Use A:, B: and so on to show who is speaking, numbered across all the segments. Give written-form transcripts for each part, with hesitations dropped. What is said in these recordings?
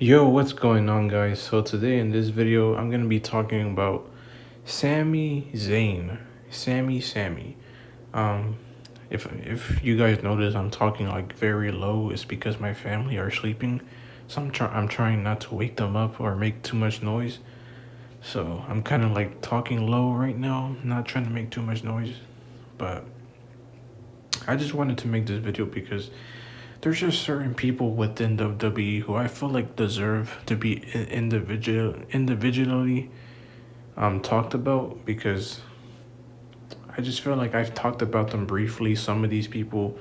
A: Yo, what's going on, guys? So today in this video, I'm gonna be talking about Sami Zayn. Sammy. Um, if you guys notice, I'm talking like very low. It's because my family are sleeping, so I'm trying not to wake them up or make too much noise. So I'm kind of like talking low right now, not trying to make too much noise. But I just wanted to make this video because there's just certain people within WWE who I feel like deserve to be individually talked about, because I just feel like I've talked about them briefly, some of these people,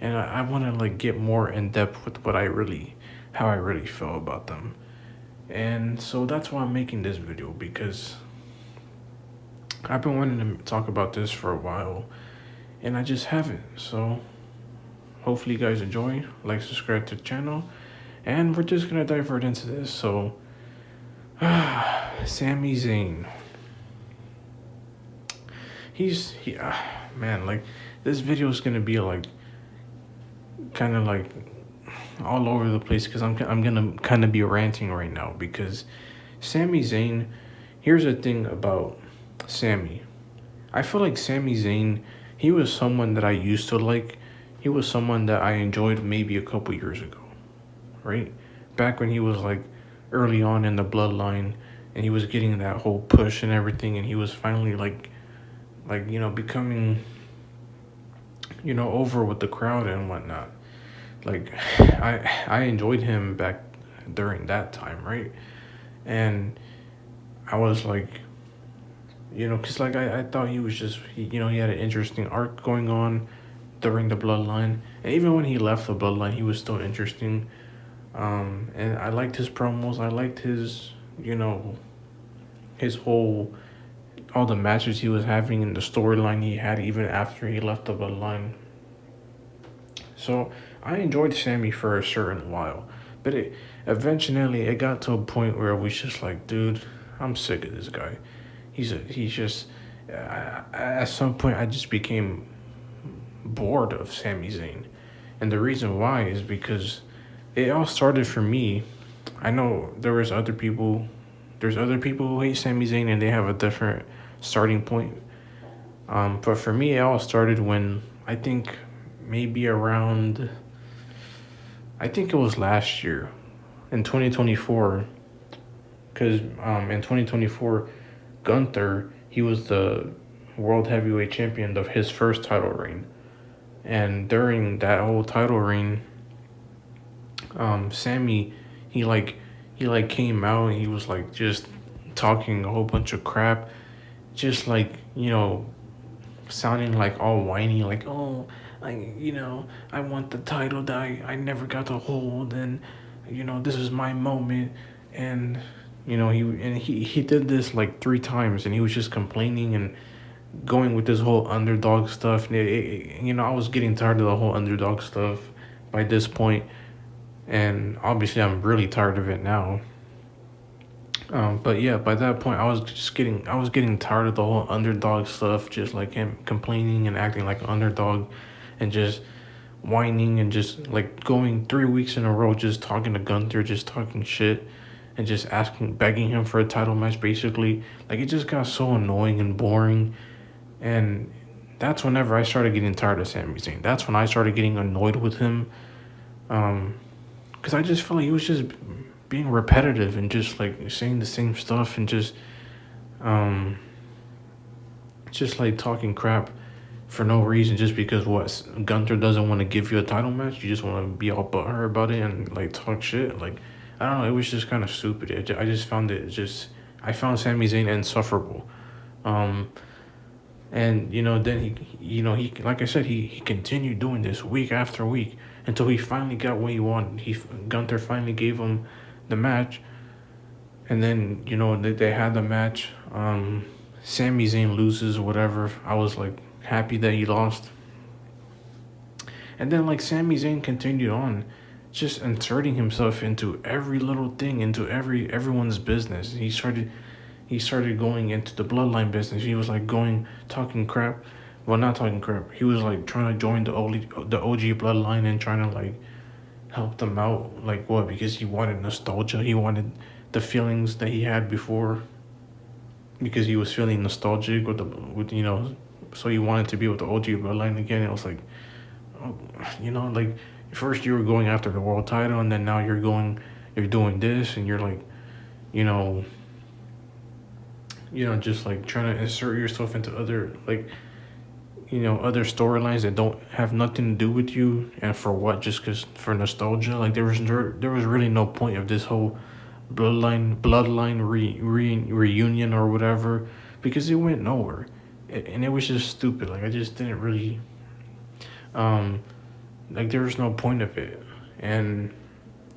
A: and I want to like get more in depth with how I really feel about them. And so that's why I'm making this video, because I've been wanting to talk about this for a while and I just haven't. So hopefully you guys enjoy, like, subscribe to the channel, and we're just gonna dive right into this. So Sami Zayn, man, like, this video is gonna be like kind of like all over the place, because I'm gonna kind of be ranting right now, because Sami Zayn, here's the thing about Sami. I feel like Sami Zayn, he was someone that I used to like. He was someone that I enjoyed maybe a couple years ago, right? Back when he was like early on in the bloodline and he was getting that whole push and everything, and he was finally becoming, over with the crowd and whatnot. Like, I enjoyed him back during that time, right? And I was like, because like I thought he was just, he had an interesting arc going on during the bloodline. And even when he left the bloodline, he was still interesting. And I liked his promos. I liked his, his whole, all the matches he was having and the storyline he had even after he left the bloodline. So I enjoyed Sammy for a certain while, but eventually it got to a point where we just like, dude, I'm sick of this guy. He's just, at some point I just became bored of Sami Zayn, and the reason why is because it all started for me. I know there's other people who hate Sami Zayn and they have a different starting point. But for me, it all started when I think maybe around, I think it was last year in 2024, because in 2024, Gunther, he was the world heavyweight champion of his first title reign. And during that whole title reign, Sammy, he came out and he was like just talking a whole bunch of crap, just like, sounding like all whiny, like, oh, I want the title that I never got to hold, and this is my moment. And he did this like 3 times, and he was just complaining and going with this whole underdog stuff. I was getting tired of the whole underdog stuff by this point, and obviously I'm really tired of it now. But yeah, by that point, I was getting tired of the whole underdog stuff, just like him complaining and acting like an underdog, and just whining and just like going 3 weeks in a row, just talking to Gunther, just talking shit, and just begging him for a title match, basically. Like, it just got so annoying and boring, and that's whenever I started getting tired of Sami Zayn. That's when I started getting annoyed with him, because I just felt like he was just being repetitive and just like saying the same stuff and just like talking crap for no reason, just because what, Gunther doesn't want to give you a title match. You just want to be all butthurt about it and like talk shit. Like, I don't know, it was just kind of stupid. I just found I found Sami Zayn insufferable. And then he like I said, he continued doing this week after week until he finally got what he wanted. Gunther finally gave him the match, and then they had the match. Sami Zayn loses or whatever. I was like happy that he lost, and then like Sami Zayn continued on, just inserting himself into every little thing, into everyone's business. He started going into the bloodline business. He was like talking crap. Well, not talking crap. He was like trying to join the OG bloodline and trying to like helped him out. Like what? Because he wanted nostalgia. He wanted the feelings that he had before. Because he was feeling nostalgic with the with so he wanted to be with the OG bloodline again. It was like, oh, like first you were going after the world title, and then now you're doing this, and you're like, you know, just like trying to insert yourself into other other storylines that don't have nothing to do with you, and for what? Just cause for nostalgia. Like there was really no point of this whole bloodline reunion or whatever, because it went nowhere, and it was just stupid. Like I just didn't really um like there was no point of it, and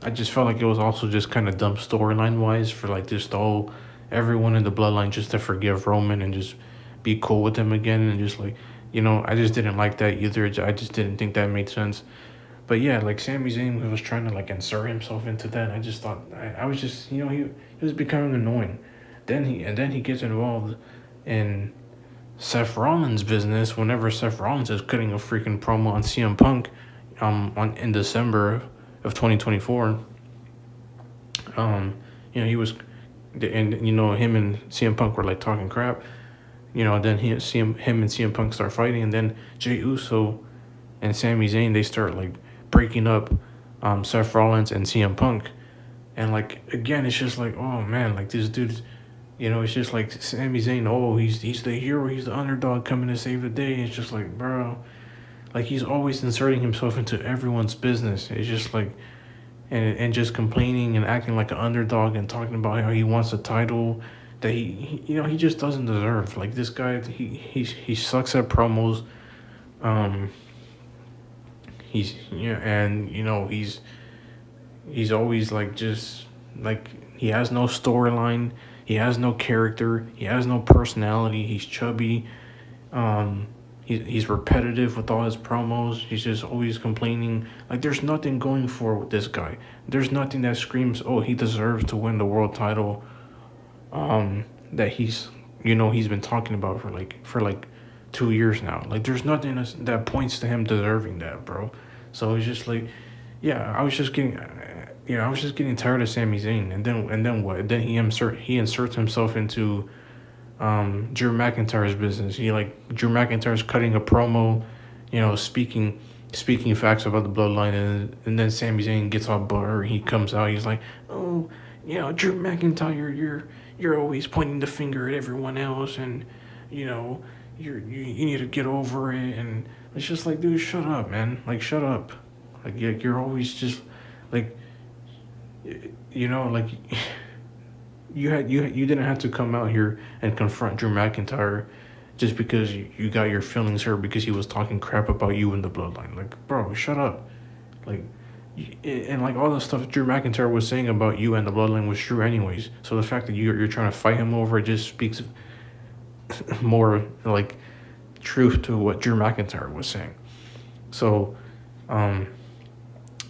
A: I just felt like it was also just kind of dumb storyline wise for like just all everyone in the bloodline just to forgive Roman and just be cool with him again, and just like I just didn't like that either. I just didn't think that made sense. But yeah, like Sami Zayn was trying to like insert himself into that. I just thought I was just he was becoming annoying. Then he gets involved in Seth Rollins' business whenever Seth Rollins is cutting a freaking promo on CM Punk, on in December of 2024. Um, he was, and him and CM Punk were like talking crap. Then him and CM Punk start fighting, and then Jey Uso and Sami Zayn, they start like breaking up Seth Rollins and CM Punk. And like again, it's just like, oh man, like this dude, it's just like Sami Zayn, oh he's the hero, he's the underdog coming to save the day. And it's just like, bro, like he's always inserting himself into everyone's business. It's just like, and just complaining and acting like an underdog and talking about how he wants a title that he just doesn't deserve. Like this guy, he sucks at promos. Um, he's and he's always like just like he has no storyline, he has no character, he has no personality. He's chubby. Um, he's repetitive with all his promos. He's just always complaining. Like there's nothing going for with this guy. There's nothing that screams, oh, he deserves to win the world title. That he's been talking about for like 2 years now. Like there's nothing that points to him deserving that, bro. So it's just like, yeah, I was just getting tired of Sami Zayn, and then what? Then he inserts himself into Drew McIntyre's business. Drew McIntyre's cutting a promo, speaking facts about the bloodline, and then Sami Zayn gets all buttered. He comes out, he's like, oh, Drew McIntyre, you're always pointing the finger at everyone else, and you know you need to get over it. And it's just like, dude, shut up, man. Like shut up. Like you're always just like like you didn't have to come out here and confront Drew McIntyre just because you got your feelings hurt because he was talking crap about you in the bloodline. Like, bro, shut up. Like, and like all the stuff Drew McIntyre was saying about you and the bloodline was true anyways. So the fact that you're trying to fight him over it just speaks more like truth to what Drew McIntyre was saying. So, um,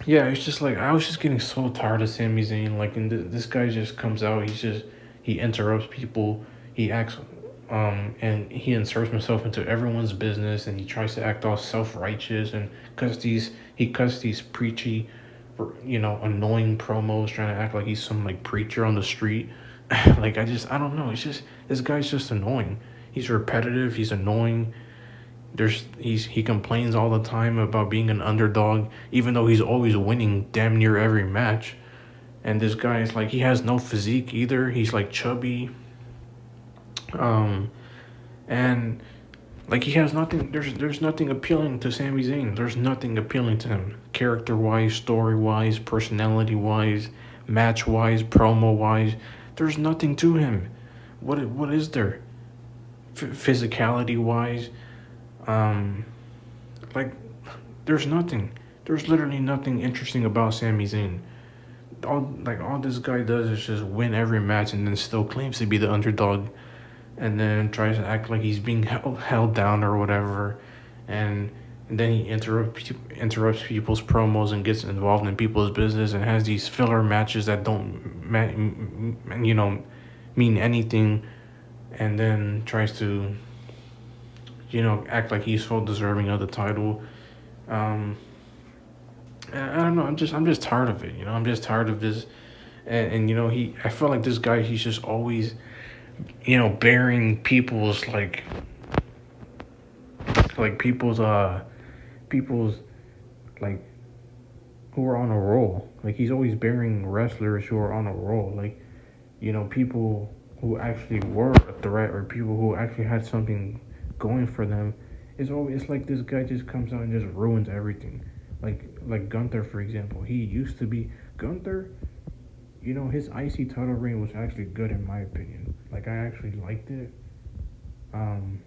A: yeah, it's just like I was just getting so tired of Sami Zayn. Like, and this guy just comes out. He interrupts people. He acts, and he inserts himself into everyone's business, and he tries to act all self righteous and he cuts these preachy, annoying promos, trying to act like he's some like preacher on the street. Like I don't know. It's just this guy's just annoying. He's repetitive. He's annoying. He complains all the time about being an underdog, even though he's always winning damn near every match. And this guy is like, he has no physique either. He's like chubby, um, and like he has nothing. There's nothing appealing to Sami Zayn. There's nothing appealing to him, character wise, story wise, personality wise, match wise, promo wise. There's nothing to him. What is there? Physicality wise, um, like there's nothing. There's literally nothing interesting about Sami Zayn. All this guy does is just win every match and then still claims to be the underdog, and then tries to act like he's being held down or whatever, and then he interrupts people's promos and gets involved in people's business and has these filler matches that don't mean anything, and then tries to act like he's so deserving of the title. Um, And I don't know. I'm just tired of it. I'm just tired of this. And I feel like this guy. He's just always bearing people's like people's like who are on a roll. Like he's always bearing wrestlers who are on a roll. Like people who actually were a threat or people who actually had something going for them. It's like this guy just comes out and just ruins everything. Like Gunther, for example. He used to be Gunther. His IC title reign was actually good in my opinion. Like I actually liked it. Um,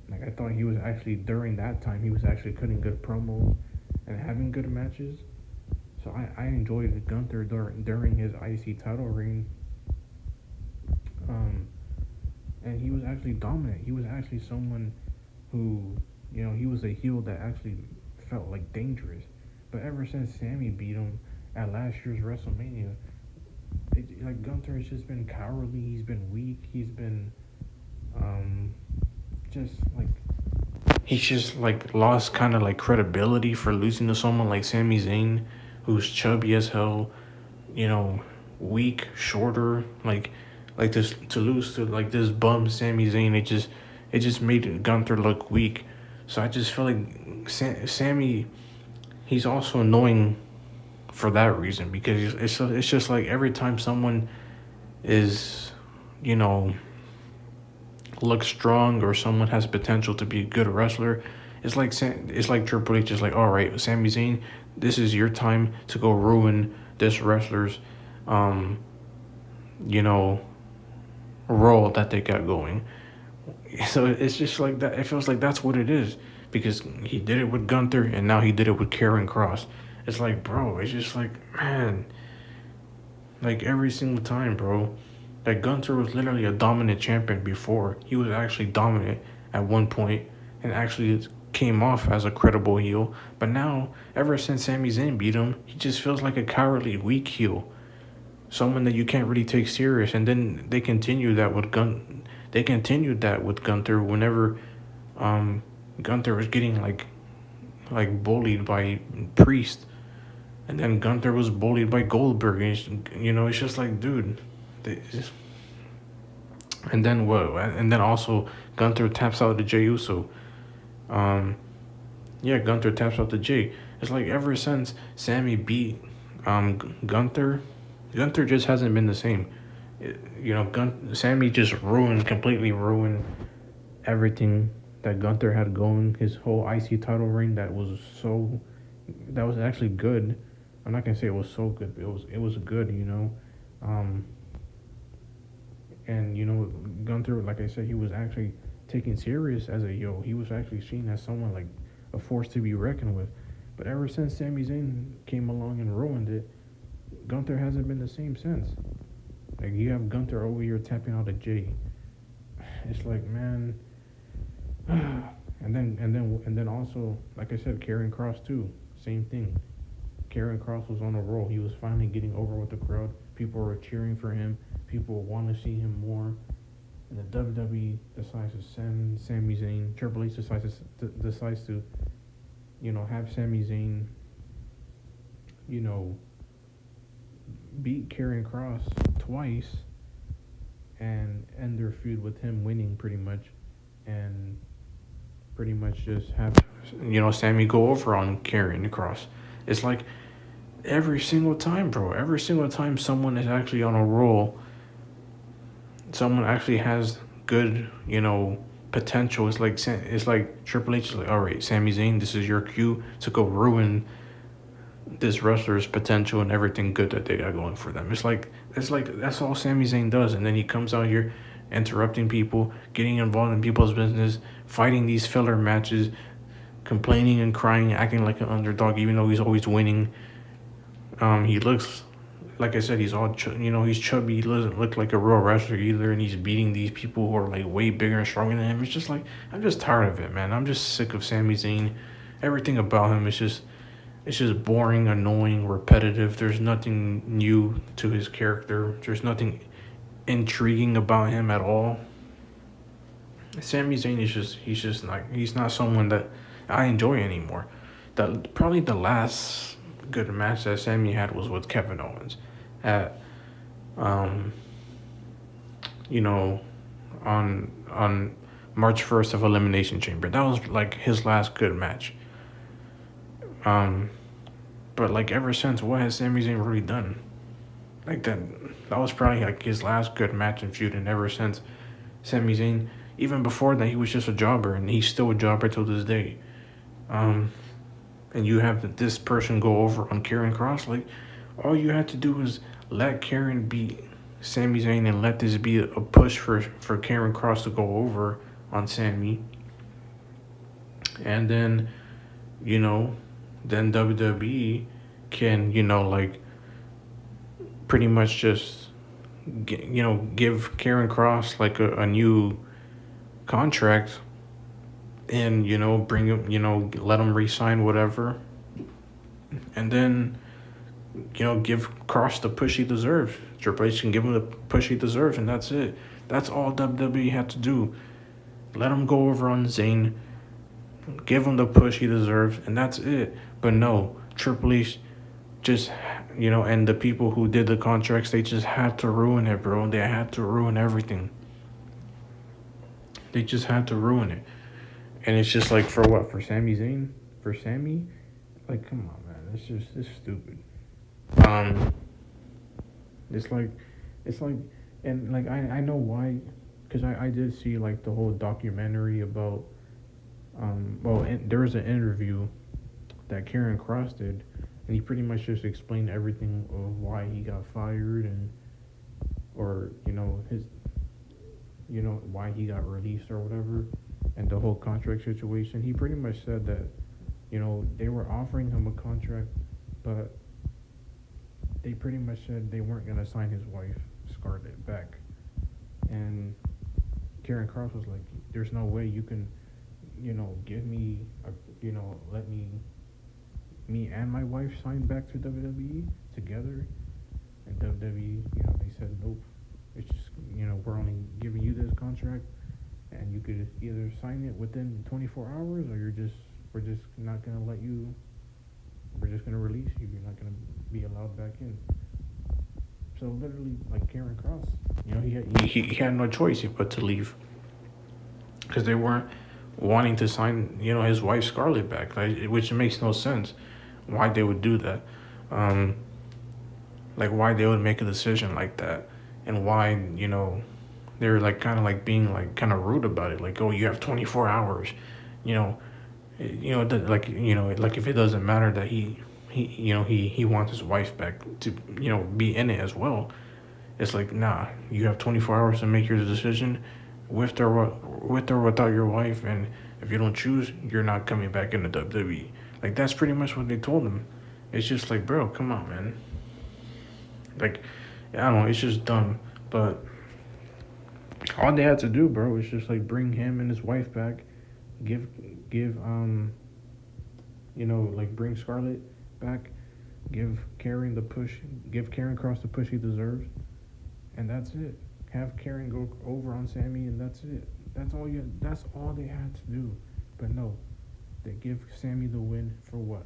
A: like I thought he was actually during that time he was actually cutting good promos and having good matches. So I enjoyed Gunther during his IC title reign. Um, and he was actually dominant. He was actually someone who he was a heel that actually felt like dangerous. But ever since Sammy beat him at last year's WrestleMania, like Gunther has just been cowardly. He's been weak. He's been um, just like he's just like lost kind of like credibility for losing to someone like Sami Zayn, who's chubby as hell. You know, weak, shorter. Like this to lose to like this bum Sami Zayn. It just made Gunther look weak. So I just feel like Sammy. He's also annoying for that reason because it's just like every time someone is you know looks strong or someone has potential to be a good wrestler, it's like Triple H is like, all right, Sami Zayn, this is your time to go ruin this wrestler's um you know role that they got going. So it's just like that. It feels like that's what it is because he did it with Gunther and now he did it with Karen Cross. It's like, bro, it's just like, man, like every single time, bro. That Gunther was literally a dominant champion before. He was actually dominant at one point and actually came off as a credible heel. But now, ever since Sami Zayn beat him, he just feels like a cowardly, weak heel. Someone that you can't really take serious. And then they continued that with Gunther whenever Gunther was getting like bullied by Priest. And then Gunther was bullied by Goldberg. And it's just like, dude, and then what? And then also Gunther taps out to Jey Uso. Um, yeah, Gunther taps out to Jey. It's like ever since Sammy beat Gunther, Gunther just hasn't been the same. Sammy just completely ruined everything that Gunther had going. His whole IC title reign that was actually good. I'm not gonna say it was so good, but it was good. Um, and Gunther, like I said, he was actually taken serious as a heel. He was actually seen as someone like a force to be reckoned with. But ever since Sami Zayn came along and ruined it, Gunther hasn't been the same since. Like you have Gunther over here tapping out a J. It's like, man. and then also, like I said, Karrion Kross too. Same thing. Karrion Kross was on a roll. He was finally getting over with the crowd. People were cheering for him. People want to see him more. And the WWE decides to send Sami Zayn. Triple H decides to have Sami Zayn, you know, beat Karrion Kross twice and end their feud with him winning pretty much, and pretty much just have Sammy go over on Karrion Kross. It's like every single time, bro. Every single time someone is actually on a roll, someone actually has good, potential. It's like Triple H is like, all right, Sami Zayn, this is your cue to go ruin this wrestler's potential and everything good that they got going for them. It's like that's all Sami Zayn does, and then he comes out here interrupting people, getting involved in people's business, fighting these filler matches, complaining and crying, acting like an underdog, even though he's always winning. He looks, like I said, he's all he's chubby. He doesn't look like a real wrestler either, and he's beating these people who are like way bigger and stronger than him. It's just like I'm just tired of it, man. I'm just sick of Sami Zayn. Everything about him is just it's just boring, annoying, repetitive. There's nothing new to his character. There's nothing intriguing about him at all. Sami Zayn is he's not someone that I enjoy anymore. That probably the last good match that Sammy had was with Kevin Owens at um you know on March 1st of Elimination Chamber. That was like his last good match. Um, but like ever since, what has Sami Zayn really done? Like that was probably like his last good match in feud, and ever since Sami Zayn, even before that, he was just a jobber, and he's still a jobber till this day. Um, and you have this person go over on Karen Cross. Like all you had to do is let Karen beat Sami Zayn and let this be a push for Karen Cross to go over on Sami, and then you know, then WWE can like pretty much just give Karen Cross like a new contract and bring him let him resign whatever, and then give Cross the push he deserves. Triple H can give him the push he deserves, and that's it. That's all WWE had to do. Let him go over on Zayn, give him the push he deserves, and that's it. But no, Triple H just and the people who did the contracts, they just had to ruin it, bro. They had to ruin everything. They just had to ruin it. And it's just like, for what? For Sami Zayn? For Sami? Like, come on, man. It's stupid. Um, it's like, it's like, and like, I know why, because I did see like the whole documentary about, there was an interview that Karen Cross did, and he pretty much just explained everything of why he got fired and, or, his, why he got released or whatever, and the whole contract situation. He pretty much said that, they were offering him a contract, but they pretty much said they weren't going to sign his wife, Scarlett, back. And Karen Cross was like, there's no way you can, give me, let me and my wife sign back to WWE together. And WWE, they said, nope. It's just, we're only giving you this contract, and you could either sign it within 24 hours, or we're just not going to let you, we're just going to release you. You're not going to be allowed back in. So literally, like Karen Cross, he had no choice but to leave, because they weren't wanting to sign, his wife Scarlett back, like, which makes no sense. Why they would do that? Like why they would make a decision like that, and why they're like kind of like being like kind of rude about it. Like, oh, you have 24 hours, you know, like like if it doesn't matter that he wants his wife back to be in it as well. It's like, nah, you have 24 hours to make your decision, with or without your wife, and if you don't choose, you're not coming back into WWE. Like that's pretty much what they told him. It's just like, bro, come on, man. Like, I don't know, it's just dumb. But all they had to do, bro, was just like bring him and his wife back, give like bring Scarlett back, give Karen Cross the push he deserves, and that's it. Have Karen go over on Sami, and that's it. That's all they had to do. But no, they give Sami the win for what?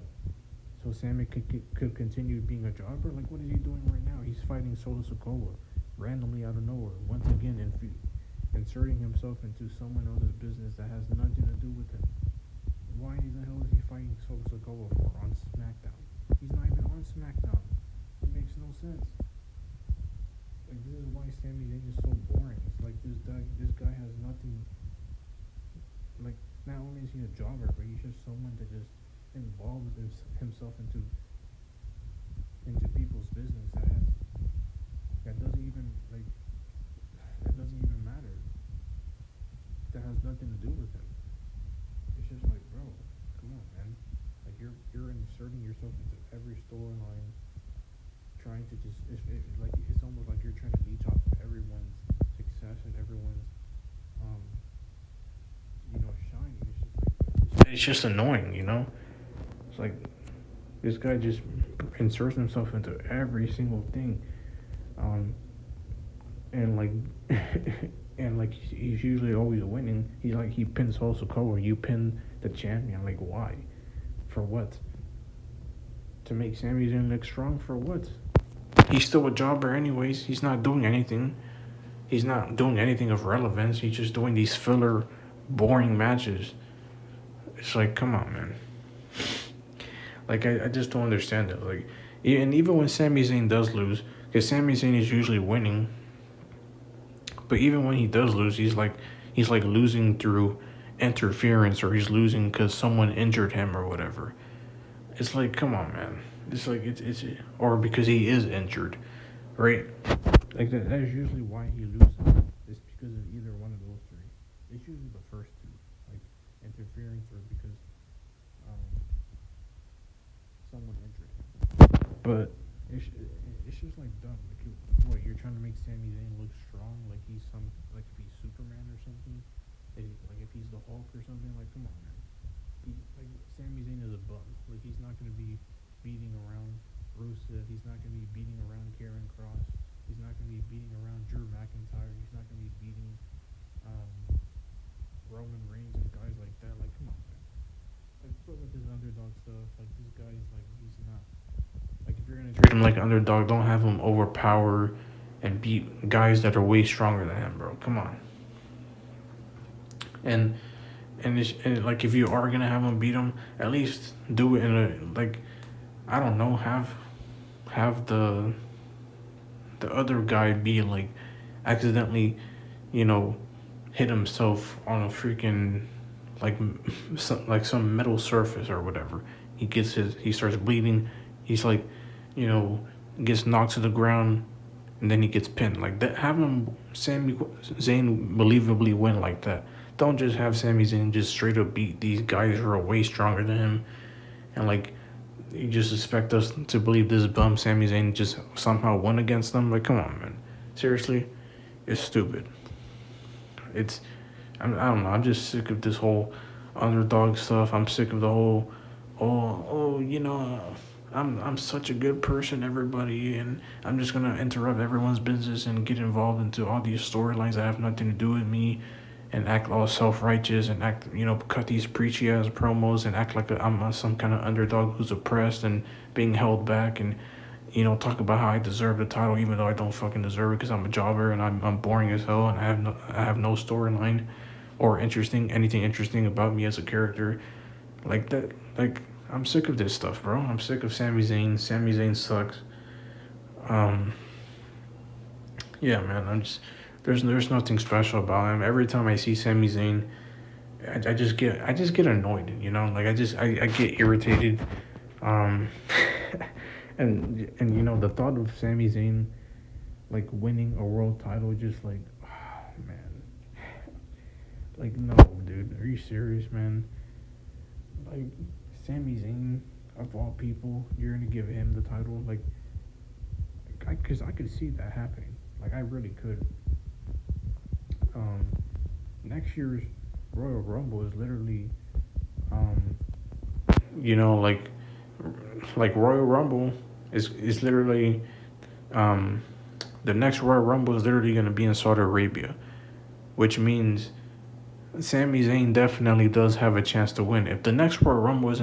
A: So Sami could continue being a jobber? Like, what is he doing right now? He's fighting Solo Sikoa randomly out of nowhere, once again inserting himself into someone else's business that has nothing to do with him. Why the hell is he fighting Solo Sikoa for on SmackDown? He's not even on SmackDown. It makes no sense. Like, this is why Sami Zayn is so boring. It's like this guy has nothing. Like, not only is he a jobber, but he's just someone that just involves himself into people's business that doesn't even matter. That has nothing to do with him. It's just like, bro, come on, man. Like, you're inserting yourself into every storyline, trying to just it's almost like you're trying to leech off of everyone's success and everyone's shine. It's just annoying, It's like this guy just inserts himself into every single thing, and like and like he's usually always winning. He pins Sikoa. You pin the champion. Like, why? For what? To make Sami Zayn look strong for what? He's still a jobber anyways. He's not doing anything. He's not doing anything of relevance. He's just doing these filler, boring matches. It's like, come on, man. Like, I just don't understand it. Like, and even when Sami Zayn does lose, because Sami Zayn is usually winning, but even when he does lose, he's like losing through interference, or he's losing because someone injured him or whatever. It's like, come on, man. It's like it's or because he is injured, right? Like that is usually why he loses. It's because of either one of those three. It's usually the first two, like interference or because um, someone injured him. But it's just like dumb. Like what, you're trying to make Sami Zayn look strong, like he's like if he's Superman or something, like if he's the Hulk or something. Like, come on, man. Like Sami Zayn is a bum. Like he's not gonna be beating around Rusev. He's not gonna be beating around Karen Cross. He's not gonna be beating around Drew McIntyre. He's not gonna be beating um, Roman Reigns and guys like that. Like, come on, man. Like, put with his underdog stuff. Like, this guy's like, he's not. Like, if you're gonna treat him like an underdog, don't have him overpower and beat guys that are way stronger than him, bro. Come on. And and like, if you are gonna have him beat him, at least do it in a, like, I don't know, have the other guy be like accidentally, you know, hit himself on a freaking like some metal surface or whatever. He starts bleeding. He's like, you know, gets knocked to the ground, and then he gets pinned like that. Have him Sami Zayn believably win like that. Don't just have Sami Zayn just straight up beat these guys who are way stronger than him, and like you just expect us to believe this bum Sami Zayn just somehow won against them. Like, come on, man. Seriously, it's stupid. It's I don't know. I'm just sick of this whole underdog stuff. I'm sick of the whole, you know, I'm such a good person, everybody, and I'm just gonna interrupt everyone's business and get involved into all these storylines that have nothing to do with me, and act all self righteous and act, you know, cut these preachy ass promos and act like I'm some kind of underdog who's oppressed and being held back, and you know, talk about how I deserve the title even though I don't fucking deserve it because I'm a jobber and I'm boring as hell and I have no storyline or anything interesting about me as a character. Like that, like, I'm sick of this stuff, bro. I'm sick of Sami Zayn. Sami Zayn sucks. Um, yeah, man. There's nothing special about him. Every time I see Sami Zayn, I just get annoyed. You know, like I get irritated. Um, and you know, the thought of Sami Zayn like winning a world title just like, oh, man. Like, no, dude. Are you serious, man? Like, Sami Zayn, of all people, you're gonna give him the title? Like, because I could see that happening. Like, I really could. Um, Next year's Royal Rumble is literally, um, you know, like Royal Rumble is literally, um, the next Royal Rumble is literally gonna be in Saudi Arabia, which means Sami Zayn definitely does have a chance to win. If the next Royal Rumble is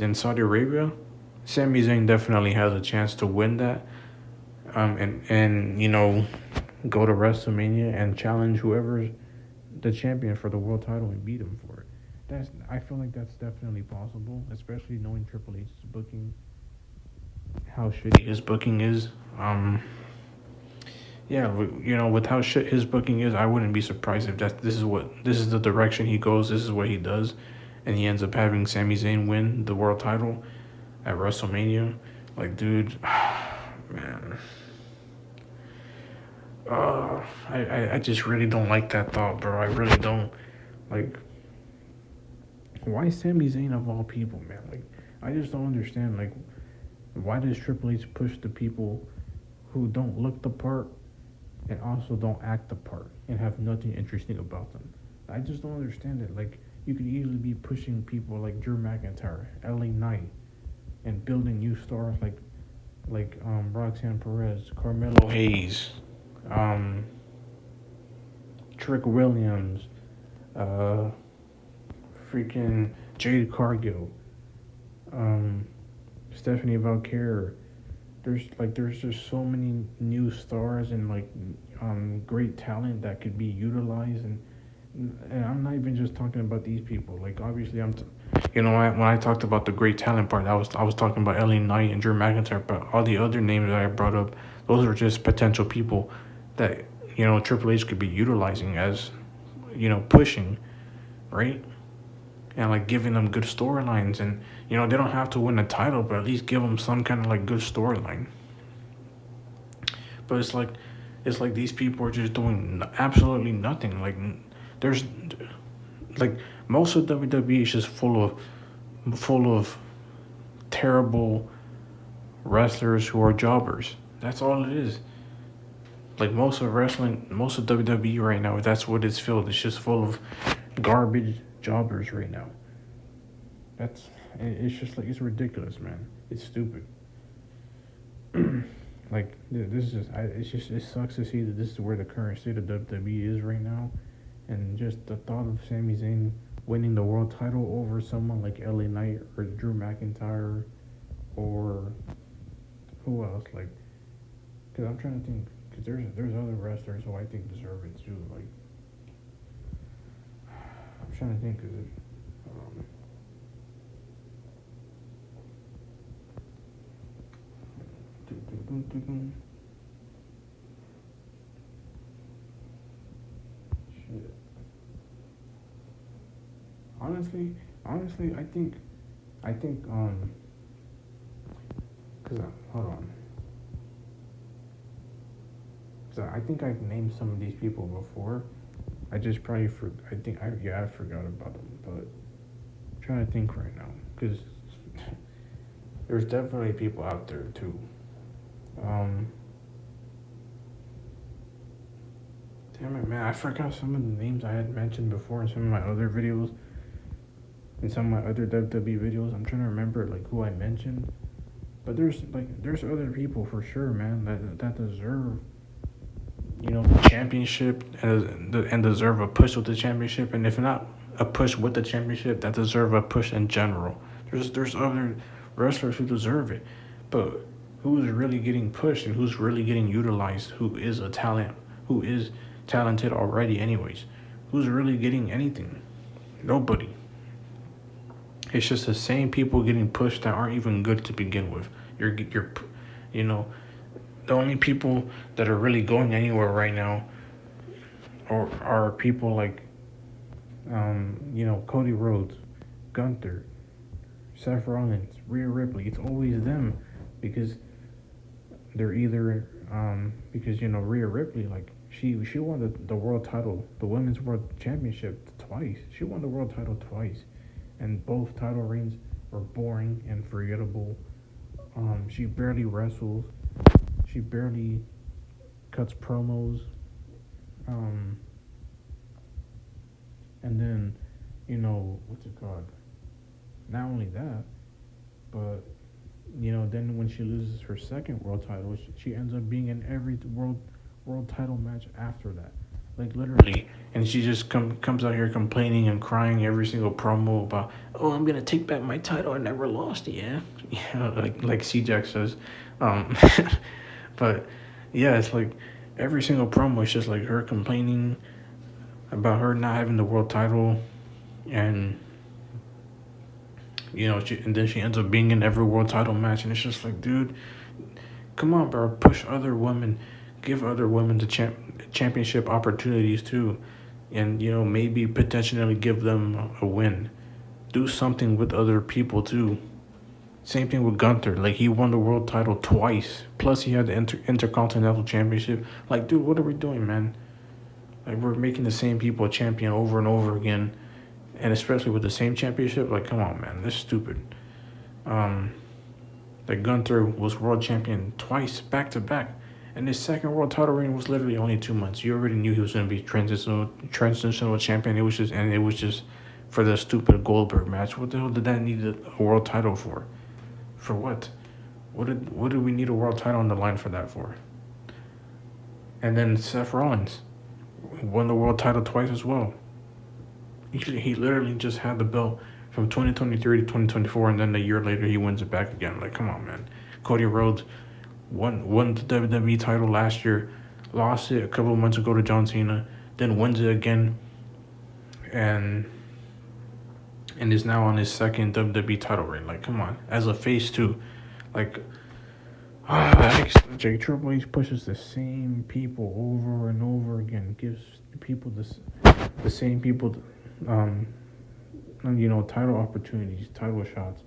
A: in Saudi Arabia, Sami Zayn definitely has a chance to win that. And you know, go to WrestleMania and challenge whoever's the champion for the world title and beat him for it. I feel like that's definitely possible, especially knowing Triple H's booking, how shitty his booking is. Yeah, you know, with how shit his booking is, I wouldn't be surprised if this is the direction he goes. This is what he does, and he ends up having Sami Zayn win the world title at WrestleMania. Like, dude, man, I just really don't like that thought, bro. I really don't. Like, why Sami Zayn of all people, man? Like, I just don't understand. Like, why does Triple H push the people who don't look the part and also don't act the part and have nothing interesting about them? I just don't understand it. Like, you could easily be pushing people like Drew McIntyre, LA Knight, and building new stars like Roxanne Perez, Carmelo Hayes, Trick Williams, uh, freaking Jade Cargill, um, Stephanie Valkyr. There's just so many new stars and great talent that could be utilized, and I'm not even just talking about these people. Like obviously when I talked about the great talent part, I was talking about LA Knight and Drew McIntyre, but all the other names that I brought up, those are just potential people that Triple H could be utilizing as pushing, right? And like giving them good storylines, and they don't have to win the title, but at least give them some kind of like good storyline. But it's like these people are just doing absolutely nothing. Like there's like most of WWE is just full of terrible wrestlers who are jobbers. That's all it is. Like most of wrestling, most of WWE right now, that's what it's filled. It's just full of garbage jobbers right now. That's it's just like it's ridiculous, man. It's stupid. Like this is just it sucks to see that this is where the current state of WWE is right now, and just the thought of Sami Zayn winning the world title over someone like LA Knight or Drew McIntyre or who else, like, because I'm trying to think, because there's other wrestlers who I think deserve it too. Like I'm trying to think, cause um, shit. Honestly, I think cause hold on, cause I think I've named some of these people before. I just probably I think I forgot about them, but I'm trying to think right now, cause there's definitely people out there too. Um, Damn it, man! I forgot some of the names I had mentioned before in some of my other videos, in some of my other WWE videos. I'm trying to remember like who I mentioned, but there's other people for sure, man, that deserve the championship and deserve a push with the championship, and if not a push with the championship, that deserve a push in general. There's other wrestlers who deserve it, but who's really getting pushed and who's really getting utilized? Who is a talent? Who is talented already? Anyways, who's really getting anything? Nobody. It's just the same people getting pushed that aren't even good to begin with. You know, the only people that are really going anywhere right now are people like, Cody Rhodes, Gunther, Seth Rollins, Rhea Ripley. It's always them because they're either, because Rhea Ripley, like she won the world title, the women's world championship twice. She won the world title twice, and both title reigns were boring and forgettable. She barely wrestles. She barely cuts promos. Um, and then, what's it called? Not only that, but then when she loses her second world title, she ends up being in every world title match after that. Like literally, and she just comes out here complaining and crying every single promo about, oh, I'm gonna take back my title. I never lost it, yeah, yeah, like C-Jack says, um, but yeah, it's like every single promo is just like her complaining about her not having the world title, and and then she ends up being in every world title match, and it's just like, dude, come on, bro, push other women, give other women the championship opportunities too, and maybe potentially give them a win. Do something with other people too. Same thing with Gunther. Like he won the world title twice. Plus he had the intercontinental championship. Like, dude, what are we doing, man? Like we're making the same people a champion over and over again, and especially with the same championship. Like, come on, man, this is stupid. Um, that Gunther was world champion twice, back to back, and his second world title reign was literally only 2 months. You already knew he was going to be transitional champion. It was just for the stupid Goldberg match. What the hell did that need a world title for? For what? What did we need a world title on the line for that for? And then Seth Rollins won the world title twice as well. He literally just had the belt from 2023 to 2024, and then a year later he wins it back again. Like, come on, man. Cody Rhodes won the WWE title last year, lost it a couple of months ago to John Cena, then wins it again, and is now on his second WWE title reign. Like, come on, as a face too, like. Jake Triple H pushes the same people over and over again. Gives people the same people, title opportunities, title shots,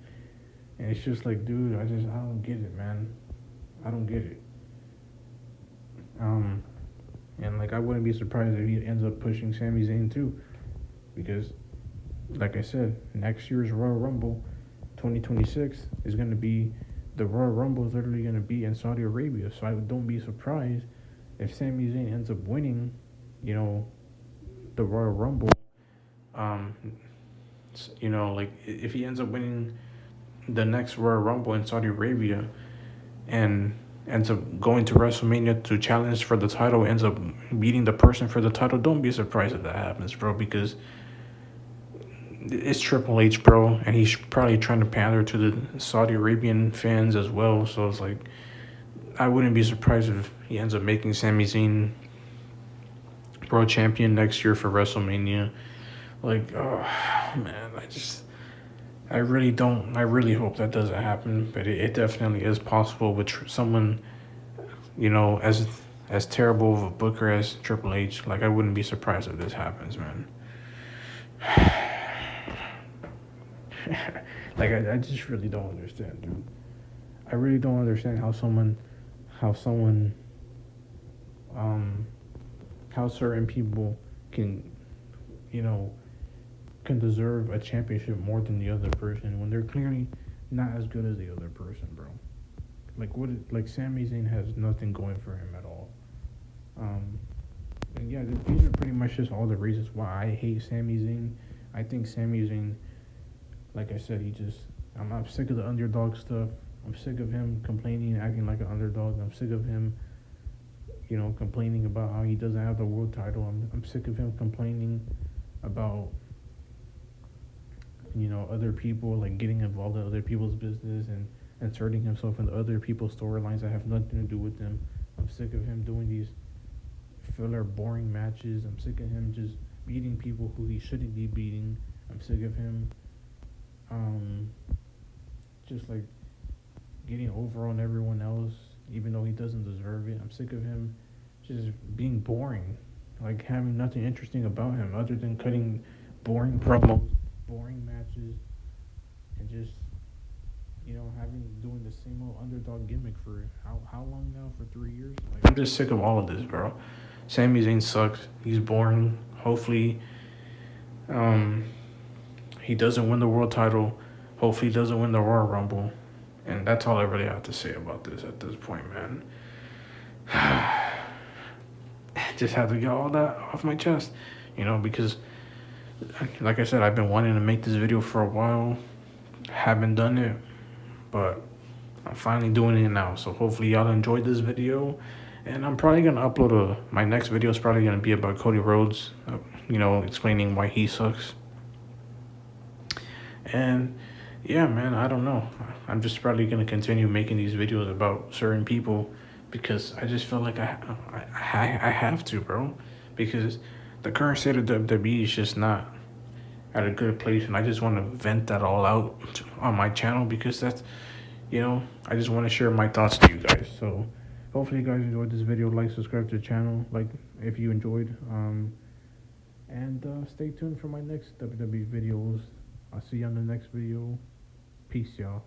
A: and it's just like, dude, I don't get it, man. I don't get it. And like I wouldn't be surprised if he ends up pushing Sami Zayn too, because, like I said, next year's Royal Rumble, 2026 is gonna be. The Royal Rumble is literally going to be in Saudi Arabia, so I don't be surprised if Sami Zayn ends up winning, the Royal Rumble. Like if he ends up winning the next Royal Rumble in Saudi Arabia, and ends up going to WrestleMania to challenge for the title, ends up beating the person for the title, don't be surprised if that happens, bro, because it's Triple H, bro, and he's probably trying to pander to the Saudi Arabian fans as well. So it's like, I wouldn't be surprised if he ends up making Sami Zayn world champion next year for WrestleMania. Like, oh man, I really hope that doesn't happen, but it definitely is possible with someone, as terrible of a booker as Triple H. Like, I wouldn't be surprised if this happens, man. Like, I just really don't understand, dude. I really don't understand how certain people can, can deserve a championship more than the other person when they're clearly not as good as the other person, bro. Like Sami Zayn has nothing going for him at all. And yeah, these are pretty much just all the reasons why I hate Sami Zayn. I think Sami Zayn, like I said, I'm sick of the underdog stuff. I'm sick of him complaining and acting like an underdog. I'm sick of him, complaining about how he doesn't have the world title. I'm sick of him complaining about, other people, like getting involved in other people's business and inserting himself into other people's storylines that have nothing to do with them. I'm sick of him doing these filler, boring matches. I'm sick of him just beating people who he shouldn't be beating. I'm sick of him just like getting over on everyone else, even though he doesn't deserve it. I'm sick of him just being boring, like having nothing interesting about him other than cutting boring promos, boring matches, and just doing the same old underdog gimmick for how long now? For 3 years? Like, I'm just sick of all of this, bro. Sami Zayn sucks. He's boring. Hopefully, he doesn't win the world title. Hopefully he doesn't win the Royal Rumble. And that's all I really have to say about this at this point, man. Just had to get all that off my chest, because, like I said, I've been wanting to make this video for a while. Haven't done it, but I'm finally doing it now. So hopefully y'all enjoyed this video. And I'm probably going to upload my next video is probably going to be about Cody Rhodes, explaining why he sucks. And yeah, man, I don't know. I'm just probably going to continue making these videos about certain people because I just feel like I have to, bro. Because the current state of WWE is just not at a good place. And I just want to vent that all out on my channel because that's, I just want to share my thoughts to you guys. So hopefully you guys enjoyed this video. Like, subscribe to the channel, like if you enjoyed. And stay tuned for my next WWE videos. I'll see you on the next video. Peace, y'all.